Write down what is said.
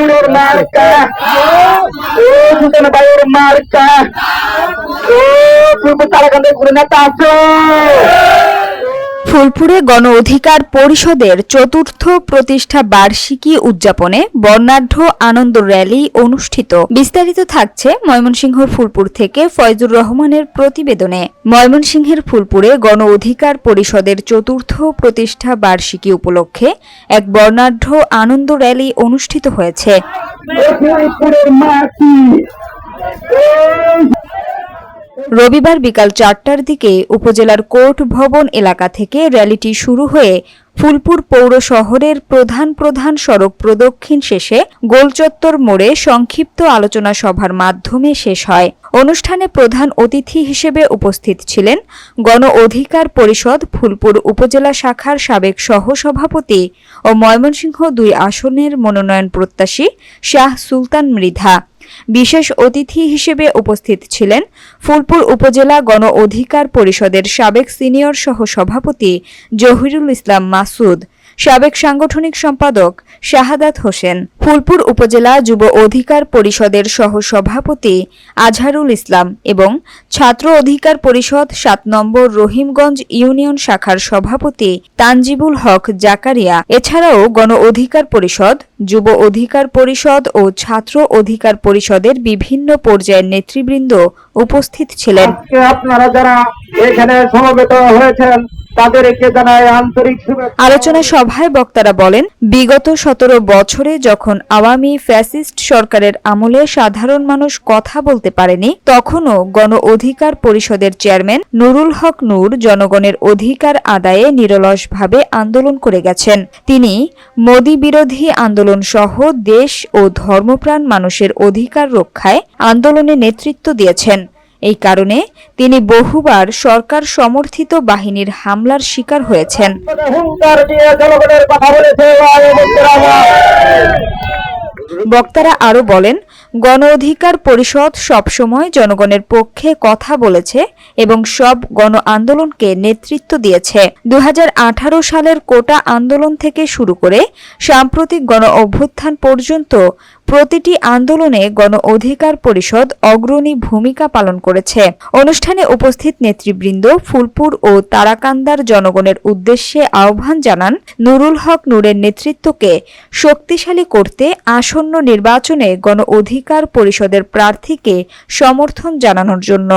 ফুলপুরের মার্কা ও সুতন ভাইয়ের মার্কা ও ফুলপুর তারাকান্দের কোনো নেতা আছে? ফুলপুরে গণ অধিকার পরিষদের চতুর্থ প্রতিষ্ঠা বার্ষিকী উদযাপনে বর্ণাঢ্য আনন্দ র্যালি অনুষ্ঠিত। বিস্তারিত থাকছে ময়মনসিংহের ফুলপুর থেকে ফয়জুর রহমানের প্রতিবেদনে। ময়মনসিংহের ফুলপুরে গণ অধিকার পরিষদের চতুর্থ প্রতিষ্ঠা বার্ষিকী উপলক্ষে এক বর্ণাঢ্য আনন্দ র্যালি অনুষ্ঠিত হয়েছে। রবিবার বিকাল ৪টার দিকে উপজেলার কোর্ট ভবন এলাকা থেকে র্যালিটি শুরু হয়ে ফুলপুর পৌর শহরের প্রধান সড়ক প্রদক্ষিণ শেষে গোলচত্বর মোড়ে সংক্ষিপ্ত আলোচনা সভার মাধ্যমে শেষ হয়। অনুষ্ঠানে প্রধান অতিথি হিসেবে উপস্থিত ছিলেন গণ অধিকার পরিষদ ফুলপুর উপজেলা শাখার সাবেক সহসভাপতি ও ময়মনসিংহ ২ আসনের মনোনয়ন প্রত্যাশী শাহ সুলতান মৃধা। বিশেষ অতিথি হিসেবে উপস্থিত ছিলেন ফুলপুর উপজেলা গণ অধিকার পরিষদের সাবেক সিনিয়র সহসভাপতি জহিরুল ইসলাম মাসুদ, সাবেক সাংগঠনিক সম্পাদক শাহাদাত হোসেন, ফুলপুর উপজেলা যুব অধিকার পরিষদের সহসভাপতি আজহারুল ইসলাম এবং ছাত্র অধিকার পরিষদ ৭ নম্বর রহিমগঞ্জ ইউনিয়ন শাখার সভাপতি তানজিবুল হক জাকারিয়া। এছাড়াও গণ অধিকার পরিষদ, যুব অধিকার পরিষদ ও ছাত্র অধিকার পরিষদের বিভিন্ন পর্যায়ের নেতৃবৃন্দ উপস্থিত ছিলেন। আপনারা যারা এখানে সমবেত হয়েছেন তাদেরকে জানাই আন্তরিক শুভেচ্ছা। আলোচনা সভায় বক্তারা বলেন, বিগত ১৭ বছরে যখন আওয়ামী ফ্যাসিস্ট সরকারের আমলে সাধারণ মানুষ কথা বলতে পারেনি, তখনও গণ অধিকার পরিষদের চেয়ারম্যান নুরুল হক নূর জনগণের অধিকার আদায়ে নিরলসভাবে আন্দোলন করে গেছেন। তিনি মোদি বিরোধী আন্দোলন সহ দেশ ও ধর্মপ্রাণ মানুষের অধিকার রক্ষায় আন্দোলনে নেতৃত্ব দিয়েছেন। এই কারণে তিনি বহুবার সরকার সমর্থিত বাহিনীর হামলার শিকার হয়েছেন। বক্তারা আরও বলেন, গণ অধিকার পরিষদ সবসময় জনগণের পক্ষে কথা বলেছে এবং সব গণ আন্দোলনকে নেতৃত্ব দিয়েছে। ২০১৮ সালের কোটা আন্দোলন থেকে শুরু করে সাম্প্রতিক গণ অভ্যুত্থান পর্যন্ত প্রতিটি আন্দোলনে গণ অধিকার পরিষদ অগ্রণী ভূমিকা পালন করেছে। অনুষ্ঠানে উপস্থিত নেতৃবৃন্দ ফুলপুর ও তারাকান্দার জনগণের উদ্দেশ্যে আহ্বান জানান নুরুল হক নূরের নেতৃত্বকে শক্তিশালী করতে আসন্ন নির্বাচনে গণ অধিকার পরিষদের প্রার্থীকে সমর্থন জানানোর জন্য।